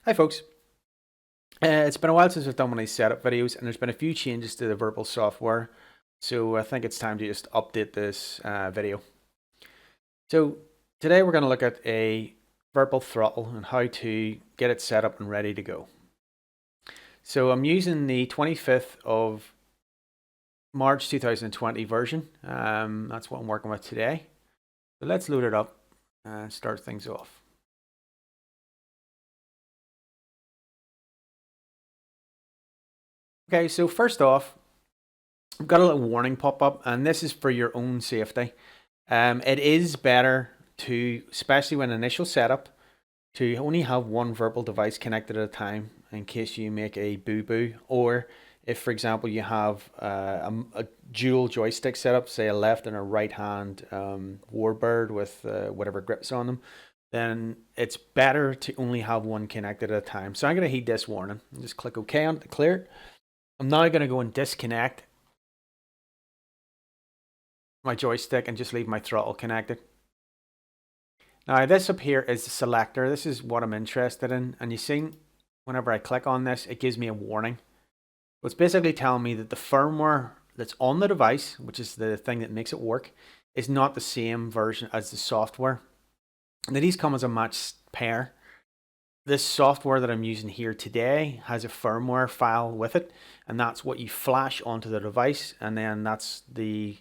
Hi folks, it's been a while since I've done one of these setup videos and there's been a few changes to the Virpil software, so I think it's time to just update this video. So today we're going to look at a Virpil throttle and how to get it set up and ready to go. So I'm using the 25th of March 2020 version, that's what I'm working with today. So let's load it up and start things off. Okay, so first off, I've got a little warning pop up, and this is for your own safety. It is better to, especially when initial setup, to only have one Virpil device connected at a time in case you make a boo-boo, or if, for example, you have a dual joystick setup, say a left and a right hand warbird with whatever grips on them, then it's better to only have one connected at a time. So I'm going to heed this warning. Just click OK on it to clear it. I'm now going to go and disconnect my joystick and just leave my throttle connected. Now this up here is the selector. This is what I'm interested in, and you see whenever I click on this it gives me a warning. It's basically telling me that the firmware that's on the device, which is the thing that makes it work, is not the same version as the software. Now these come as a matched pair. This software that I'm using here today has a firmware file with it, and that's what you flash onto the device, and then that's the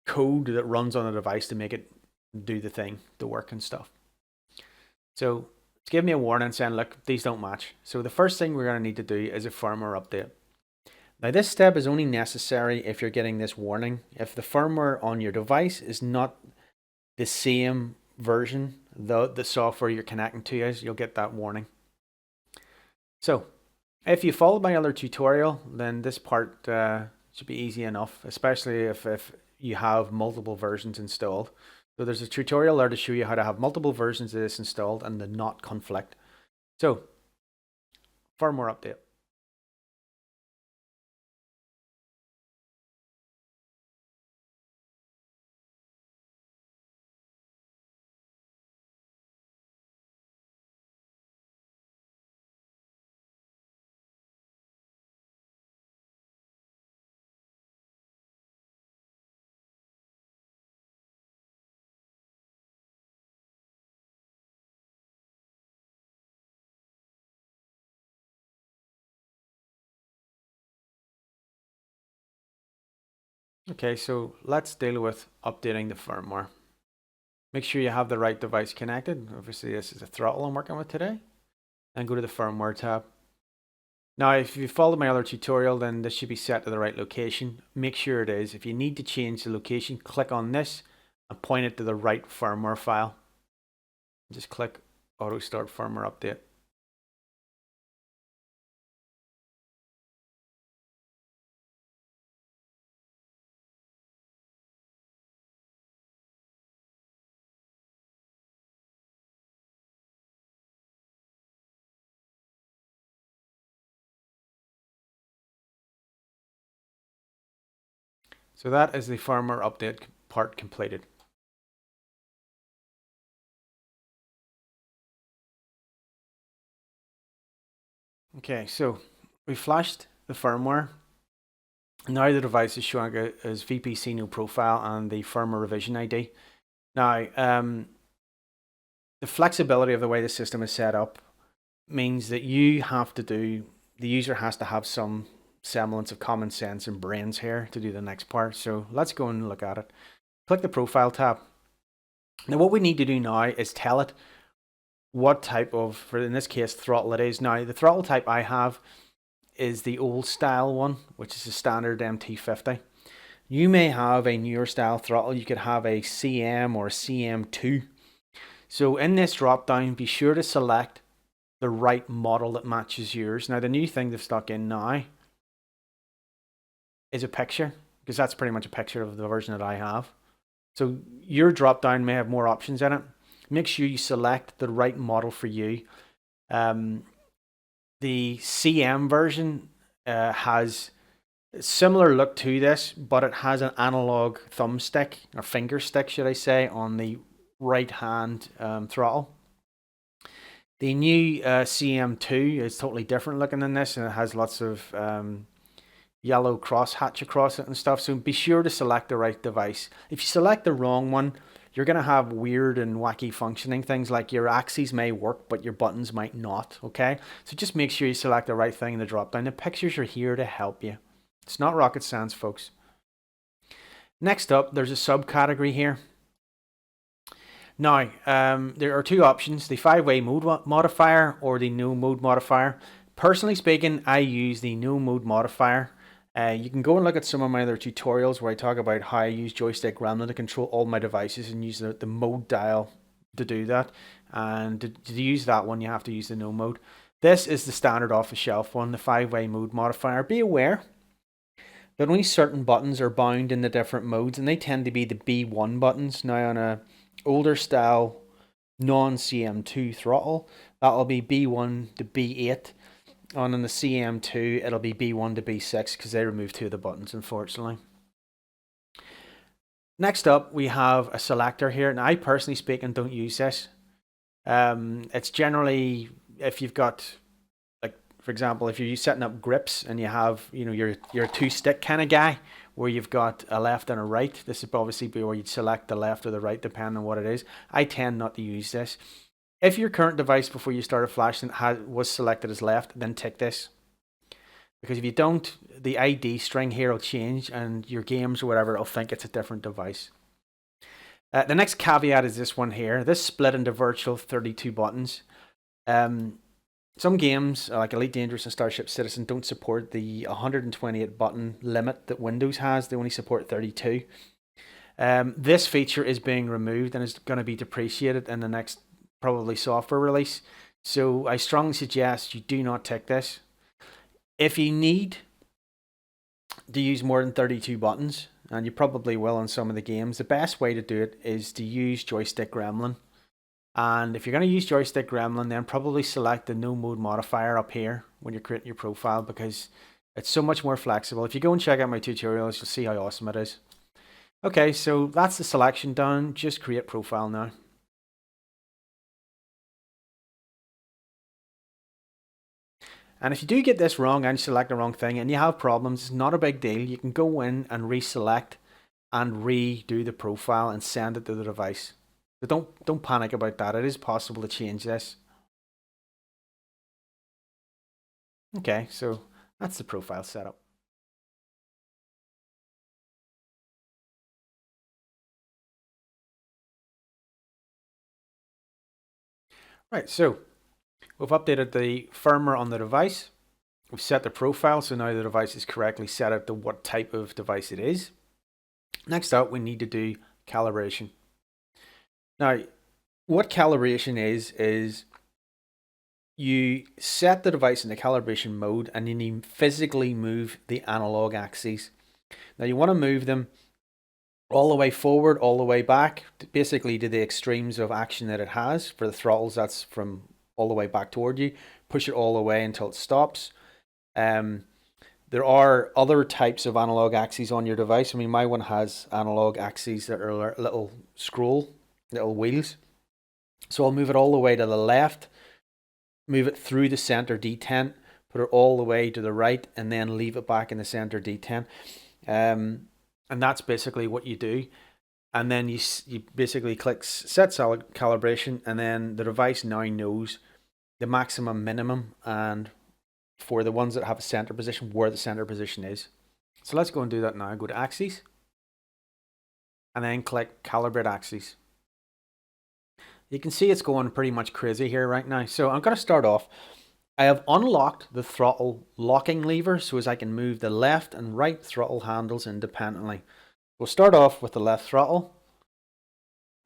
code that runs on the device to make it do the thing, the work and stuff. So it's giving me a warning saying, look, these don't match. So the first thing we're going to need to do is a firmware update. Now this step is only necessary if you're getting this warning. If the firmware on your device is not the same version the software you're connecting to is, you'll get that warning. So if you followed my other tutorial, then this part should be easy enough, especially if you have multiple versions installed. So there's a tutorial there to show you how to have multiple versions of this installed and to not conflict. So firmware update. Okay, so let's deal with updating the firmware. Make sure you have the right device connected. Obviously this is a throttle I'm working with today. And go to the firmware tab. Now if you followed my other tutorial, then this should be set to the right location. Make sure it is. If you need to change the location, click on this and point it to the right firmware file. Just click auto start firmware update. So that is the firmware update part completed. Okay, so we flashed the firmware. Now the device is showing as VPC no profile and the firmware revision ID. Now, the flexibility of the way the system is set up means that the user has to have some semblance of common sense and brains here to do the next part. So let's go and look at it. Click the profile tab. Now what we need to do now is tell it what type of, for in this case, throttle it is. Now the throttle type I have is the old style one, which is a standard MT50. You may have a newer style throttle. You could have a CM or a CM2. So in this drop down, be sure to select the right model that matches yours. Now the new thing they've stuck in now is a picture, because that's pretty much a picture of the version that I have. So your drop down may have more options in it. Make sure you select the right model for you. The CM version has a similar look to this, but it has an analog thumbstick, or finger stick should I say, on the right hand throttle. The new CM2 is totally different looking than this, and it has lots of yellow cross hatch across it and stuff. So be sure to select the right device. If you select the wrong one, you're going to have weird and wacky functioning things, like your axes may work, but your buttons might not, okay? So just make sure you select the right thing in the drop down. The pictures are here to help you. It's not rocket science, folks. Next up, there's a subcategory here. Now, there are two options, the 5-way mode modifier or the no mode modifier. Personally speaking, I use the no mode modifier. You can go and look at some of my other tutorials where I talk about how I use joystick gremlin to control all my devices and use the mode dial to do that. And to use that one, you have to use the no mode. This is the standard off-the-shelf one, the 5-way mode modifier. Be aware that only certain buttons are bound in the different modes, and they tend to be the B1 buttons. Now, on a older style non-CM2 throttle, that'll be B1 to B8. On the CM2, it'll be B1 to B6 because they removed two of the buttons, unfortunately. Next up, we have a selector here. Now, I personally speaking don't use this. It's generally, if you've got, like, for example, if you're setting up grips and you have, you're a two-stick kind of guy where you've got a left and a right. This would obviously be where you'd select the left or the right depending on what it is. I tend not to use this. If your current device before you started flashing was selected as left, then tick this. Because if you don't, the ID string here will change and your games or whatever will think it's a different device. The next caveat is this one here. This split into virtual 32 buttons. Some games like Elite Dangerous and Starship Citizen don't support the 128 button limit that Windows has. They only support 32. This feature is being removed and is going to be depreciated in the next probably software release. So I strongly suggest you do not tick this. If you need to use more than 32 buttons, and you probably will on some of the games, the best way to do it is to use joystick gremlin. And if you're going to use joystick gremlin, then probably select the no mode modifier up here when you're creating your profile, because it's so much more flexible. If you go and check out my tutorials, you'll see how awesome it is. Okay, so that's the selection done. Just create profile now. And if you do get this wrong and select the wrong thing and you have problems, it's not a big deal. You can go in and reselect and redo the profile and send it to the device. So don't panic about that. It is possible to change this. Okay, so that's the profile setup. Right, so we've updated the firmware on the device. We've set the profile, so now the device is correctly set up to what type of device it is. Next up, we need to do calibration. Now, what calibration is you set the device in the calibration mode and then you physically move the analog axes. Now, you want to move them all the way forward, all the way back, basically to the extremes of action that it has. For the throttles, that's from all the way back toward you. Push it all the way until it stops. There are other types of analog axes on your device. I mean, my one has analog axes that are little scroll, little wheels. So I'll move it all the way to the left, move it through the center detent, put it all the way to the right, and then leave it back in the center detent. And that's basically what you do. And then you basically click set calibration, and then the device now knows the maximum, minimum, and for the ones that have a center position, where the center position is. So let's go and do that now. Go to axes and then click calibrate axes. You can see it's going pretty much crazy here right now. So I'm going to start off. I have unlocked the throttle locking lever so as I can move the left and right throttle handles independently. We'll start off with the left throttle,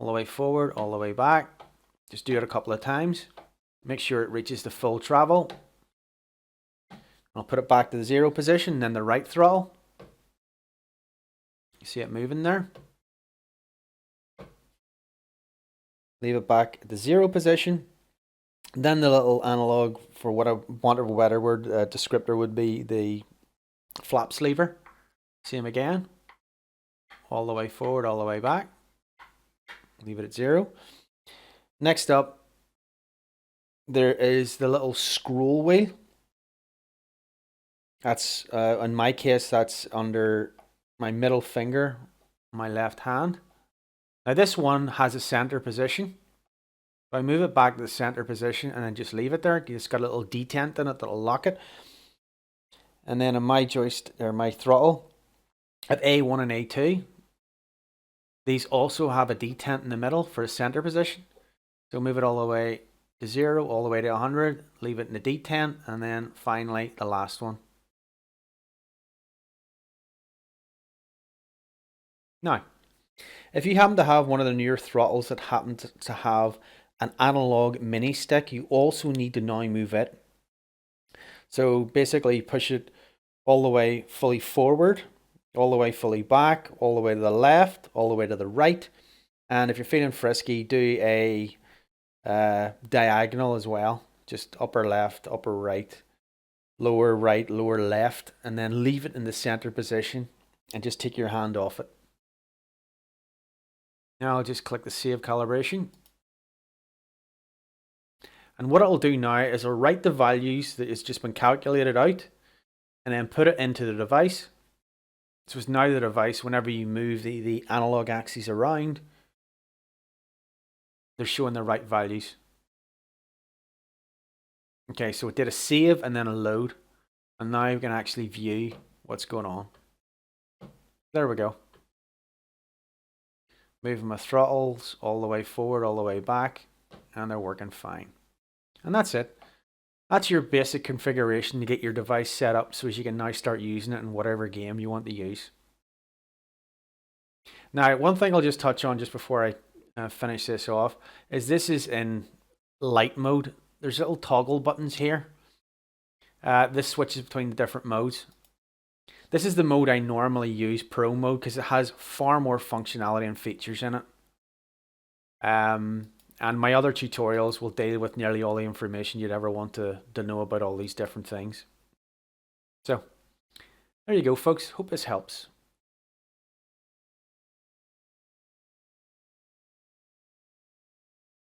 all the way forward, all the way back. Just do it a couple of times. Make sure it reaches the full travel. I'll put it back to the 0 position, then the right throttle. You see it moving there. Leave it back at the 0 position. Then the little analog, for what I want of a better word, descriptor would be the flaps lever. Same again. All the way forward, all the way back. Leave it at 0. Next up, there is the little scroll wheel. That's, in my case, that's under my middle finger, my left hand. Now this one has a center position. If I move it back to the center position and then just leave it there, it's got a little detent in it that'll lock it. And then in my joystick, or my throttle, at A1 and A2, these also have a detent in the middle for the center position. So move it all the way to 0, all the way to 100, leave it in the detent, and then finally the last one. Now, if you happen to have one of the newer throttles that happen to have an analog mini stick, you also need to now move it. So basically push it all the way fully forward, all the way fully back, all the way to the left, all the way to the right. And if you're feeling frisky, do a diagonal as well. Just upper left, upper right, lower left, and then leave it in the center position and just take your hand off it. Now I'll just click the save calibration. And what it'll do now is it'll write the values that has just been calculated out and then put it into the device. So it's now the device, whenever you move the analog axes around, they're showing the right values. Okay, so it did a save and then a load. And now we can actually view what's going on. There we go. Moving my throttles all the way forward, all the way back, and they're working fine. And that's it. That's your basic configuration to get your device set up so as you can now start using it in whatever game you want to use. Now, one thing I'll just touch on just before I finish this off is this is in light mode. There's little toggle buttons here. This switches between the different modes. This is the mode I normally use, Pro mode, because it has far more functionality and features in it. And my other tutorials will deal with nearly all the information you'd ever want to know about all these different things. So, there you go, folks. Hope this helps.